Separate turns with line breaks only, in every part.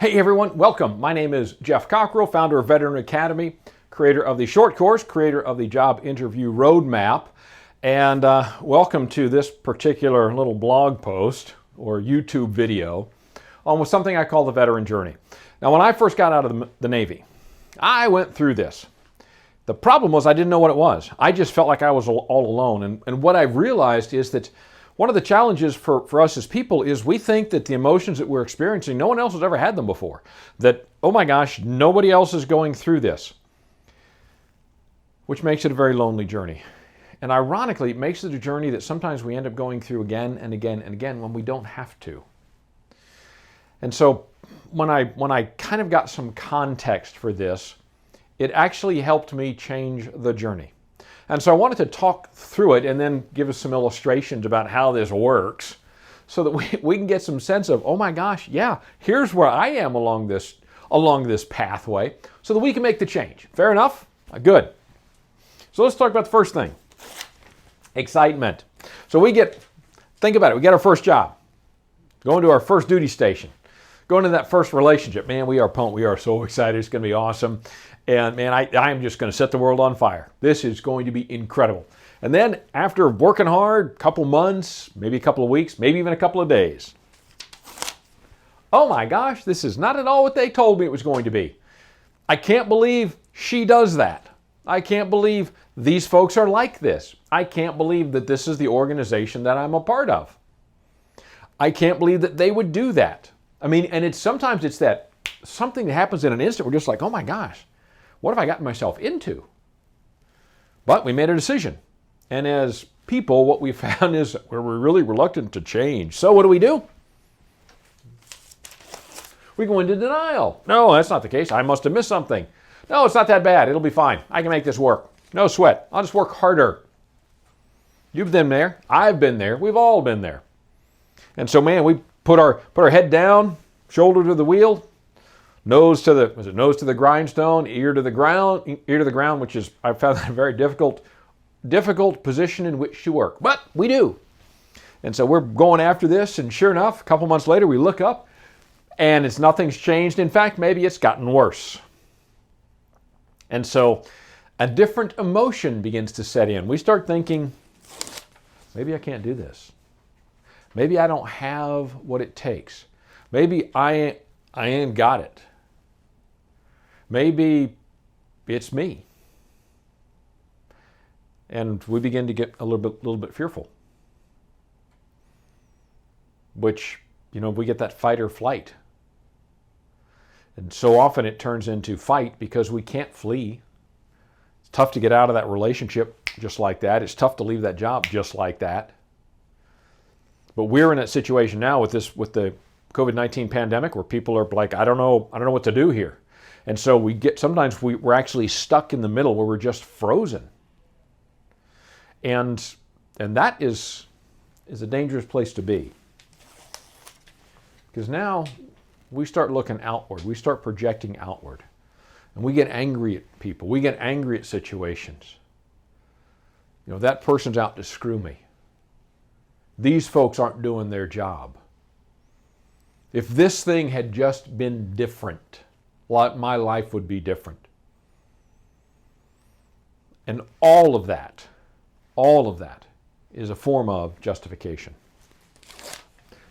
Hey everyone, welcome. My name is Jeff Cockrell, founder of Veteran Academy, creator of the short course, creator of the job interview roadmap, and welcome to this particular little blog post or YouTube video on something I call the veteran journey. Now, when I first got out of the Navy, I went through this. The problem was I didn't know what it was. I just felt like I was all alone. And what I realized is that one of the challenges for us as people is we think that the emotions that we're experiencing, no one else has ever had them before. That, oh my gosh, nobody else is going through this. Which makes it a very lonely journey. And ironically, it makes it a journey that sometimes we end up going through again and again and again when we don't have to. And so when I kind of got some context for this, it actually helped me change the journey. And so I wanted to talk through it and then give us some illustrations about how this works so that we can get some sense of, oh my gosh, yeah, here's where I am along this pathway so that we can make the change. Fair enough? Good. So let's talk about the first thing, excitement. So think about it, we get our first job, going to our first duty station, going to that first relationship. Man, we are pumped. We are so excited. It's going to be awesome. And man, I am just going to set the world on fire. This is going to be incredible. And then after working hard, a couple months, maybe a couple of weeks, maybe even a couple of days, oh my gosh, this is not at all what they told me it was going to be. I can't believe she does that. I can't believe these folks are like this. I can't believe that this is the organization that I'm a part of. I can't believe that they would do that. I mean, and sometimes it's that something that happens in an instant. We're just like, oh my gosh, what have I gotten myself into? But we made a decision. And as people, what we found is we're really reluctant to change. So what do? We go into denial. No, that's not the case. I must have missed something. No, it's not that bad. It'll be fine. I can make this work. No sweat. I'll just work harder. You've been there. I've been there. We've all been there. And so, man, we put our head down, shoulder to the wheel, nose to the grindstone, ear to the ground, which is, I found that a very difficult position in which to work. But we do. And so we're going after this, and sure enough, a couple months later, we look up, and nothing's changed. In fact, maybe it's gotten worse. And so a different emotion begins to set in. We start thinking, maybe I can't do this. Maybe I don't have what it takes. Maybe I ain't got it. Maybe it's me. And we begin to get a little bit fearful. Which, we get that fight or flight. And so often it turns into fight because we can't flee. It's tough to get out of that relationship just like that. It's tough to leave that job just like that. But we're in a situation now with the COVID-19 pandemic where people are like, I don't know what to do here. And so sometimes we're actually stuck in the middle where we're just frozen. And that is a dangerous place to be. Because now we start looking outward. We start projecting outward. And we get angry at people. We get angry at situations. That person's out to screw me. These folks aren't doing their job. If this thing had just been different, my life would be different. And all of that is a form of justification.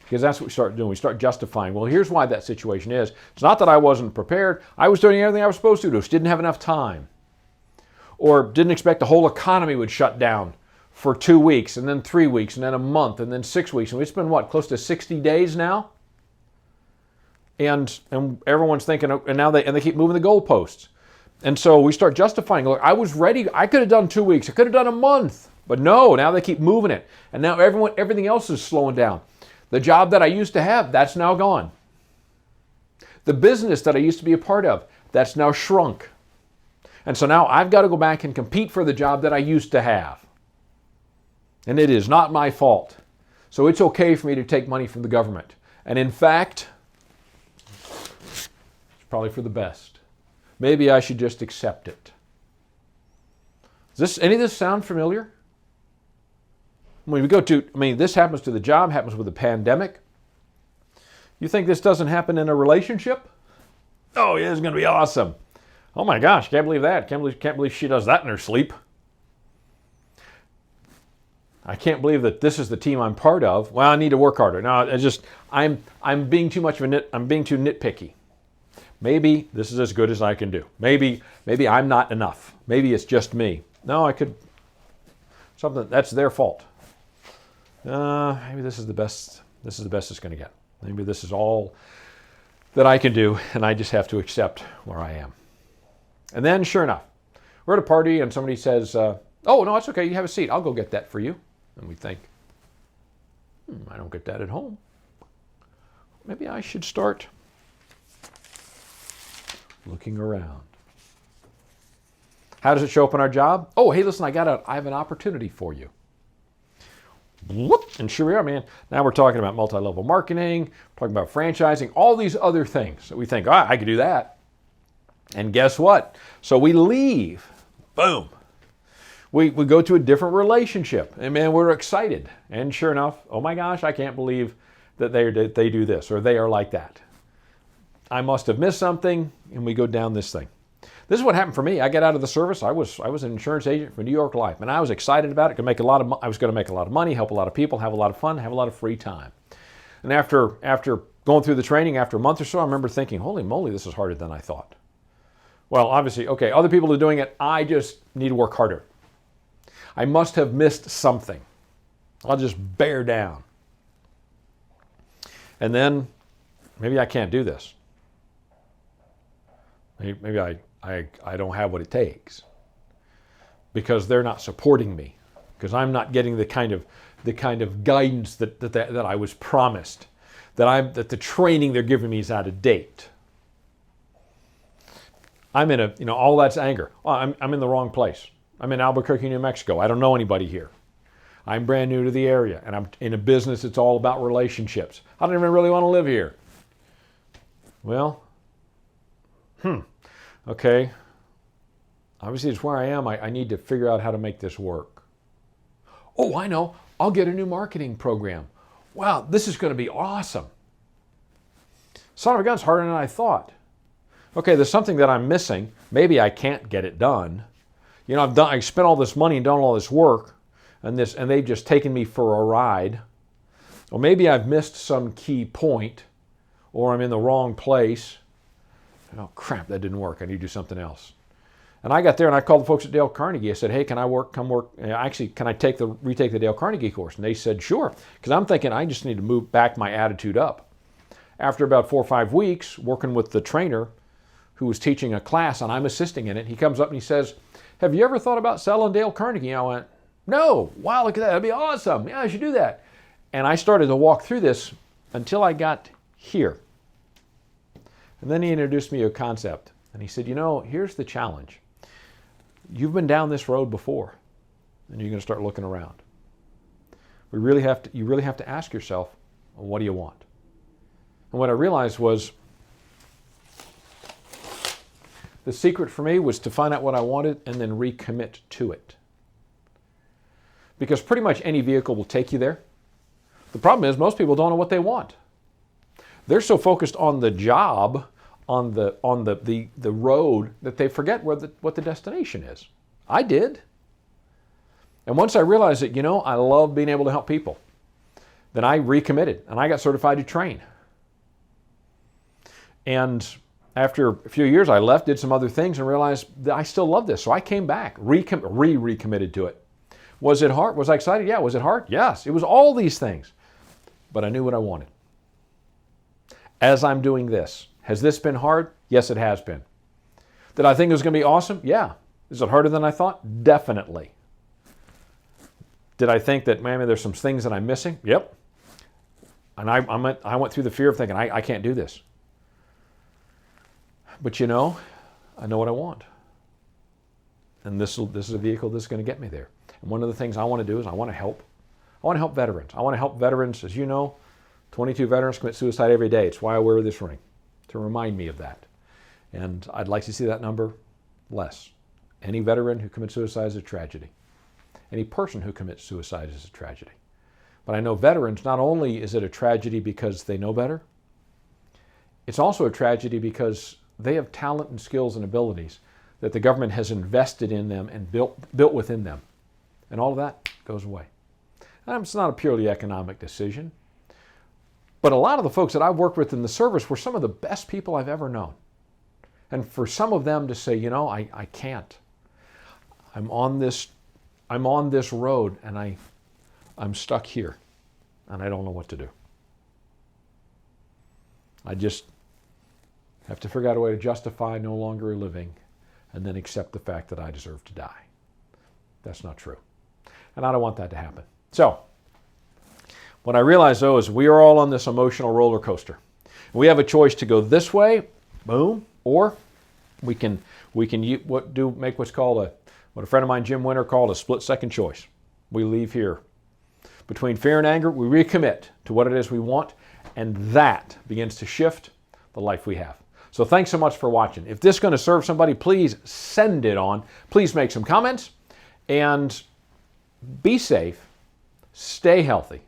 Because that's what we start doing. We start justifying, well, here's why that situation is. It's not that I wasn't prepared. I was doing everything I was supposed to do. Just didn't have enough time. Or didn't expect the whole economy would shut down for 2 weeks, and then 3 weeks, and then a month, and then 6 weeks. And it's been, close to 60 days now? And everyone's thinking, and now they keep moving the goalposts. And so we start justifying, look, I was ready. I could have done 2 weeks. I could have done a month. But no, now they keep moving it. And now everything else is slowing down. The job that I used to have, that's now gone. The business that I used to be a part of, that's now shrunk. And so now I've got to go back and compete for the job that I used to have. And it is not my fault. So it's okay for me to take money from the government. And in fact, it's probably for the best. Maybe I should just accept it. Does any of this sound familiar? When this happens to the job, happens with the pandemic. You think this doesn't happen in a relationship? Oh, yeah, it's going to be awesome. Oh my gosh, can't believe that. Can't believe she does that in her sleep. I can't believe that this is the team I'm part of. Well, I need to work harder. No, I'm being too much of I'm being too nitpicky. Maybe this is as good as I can do. Maybe I'm not enough. Maybe it's just me. No, something that's their fault. Maybe this is the best. This is the best it's going to get. Maybe this is all that I can do, and I just have to accept where I am. And then, sure enough, we're at a party, and somebody says, "Oh, no, it's okay. You have a seat. I'll go get that for you." And we think, I don't get that at home. Maybe I should start looking around. How does it show up in our job? Oh, hey, listen, I have an opportunity for you. Whoop, and sure we are, man. Now we're talking about multi-level marketing, we're talking about franchising, all these other things that we think, I could do that. And guess what? So we leave. Boom. We go to a different relationship, and man, we're excited. And sure enough, oh my gosh, I can't believe that they do this or they are like that. I must have missed something, and we go down this thing. This is what happened for me. I got out of the service. I was an insurance agent for New York Life, and I was excited about it. I was going to make a lot of money, help a lot of people, have a lot of fun, have a lot of free time. And after going through the training, after a month or so, I remember thinking, holy moly, this is harder than I thought. Well, obviously, okay, other people are doing it. I just need to work harder. I must have missed something. I'll just bear down. And then maybe I can't do this. Maybe I don't have what it takes because they're not supporting me, because I'm not getting the kind of guidance that I was promised, that the training they're giving me is out of date. I'm in all that's anger. Oh, I'm in the wrong place. I'm in Albuquerque, New Mexico. I don't know anybody here. I'm brand new to the area, and I'm in a business that's all about relationships. I don't even really want to live here. Well, okay. Obviously, it's where I am. I need to figure out how to make this work. Oh, I know. I'll get a new marketing program. Wow, this is going to be awesome. Son of a gun's harder than I thought. Okay, there's something that I'm missing. Maybe I can't get it done. I spent all this money and done all this work, and they've just taken me for a ride. Or maybe I've missed some key point, or I'm in the wrong place. Oh, crap, that didn't work. I need to do something else. And I got there and I called the folks at Dale Carnegie. I said, hey, can I come work? Actually, can I retake the Dale Carnegie course? And they said, sure. Because I'm thinking I just need to move back my attitude up. After about 4 or 5 weeks working with the trainer who was teaching a class and I'm assisting in it, he comes up and he says, have you ever thought about selling Dale Carnegie? And I went, no. Wow, look at that. That'd be awesome. Yeah, I should do that. And I started to walk through this until I got here. And then he introduced me to a concept. And he said, here's the challenge. You've been down this road before, and you're going to start looking around. You really have to ask yourself, well, what do you want? And what I realized was the secret for me was to find out what I wanted and then recommit to it. Because pretty much any vehicle will take you there. The problem is most people don't know what they want. They're so focused on the job, on the road, that they forget what the destination is. I did. And once I realized that, I love being able to help people, then I recommitted and I got certified to train. And after a few years, I left, did some other things, and realized that I still love this. So I came back, recommitted to it. Was it hard? Was I excited? Yeah. Was it hard? Yes. It was all these things. But I knew what I wanted. As I'm doing this, has this been hard? Yes, it has been. Did I think it was going to be awesome? Yeah. Is it harder than I thought? Definitely. Did I think that, maybe there's some things that I'm missing? Yep. And I went through the fear of thinking, I can't do this. But I know what I want. And this is a vehicle that's going to get me there. And one of the things I want to do is I want to help veterans. I want to help veterans. As you know, 22 veterans commit suicide every day. It's why I wear this ring, to remind me of that. And I'd like to see that number less. Any veteran who commits suicide is a tragedy. Any person who commits suicide is a tragedy. But I know veterans, not only is it a tragedy because they know better, it's also a tragedy because they have talent and skills and abilities that the government has invested in them and built within them. And all of that goes away. It's not a purely economic decision. But a lot of the folks that I've worked with in the service were some of the best people I've ever known. And for some of them to say, you know, I can't. I'm on this road and I'm stuck here and I don't know what to do. I just have to figure out a way to justify no longer living and then accept the fact that I deserve to die. That's not true. And I don't want that to happen. So, what I realize though is we are all on this emotional roller coaster. We have a choice to go this way, boom, or we can make what's called what a friend of mine, Jim Winter, called a split-second choice. We leave here. Between fear and anger, we recommit to what it is we want, and that begins to shift the life we have. So thanks so much for watching. If this is going to serve somebody, please send it on. Please make some comments, and be safe, stay healthy,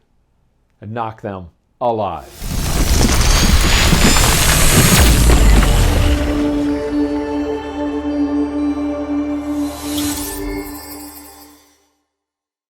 and knock them alive.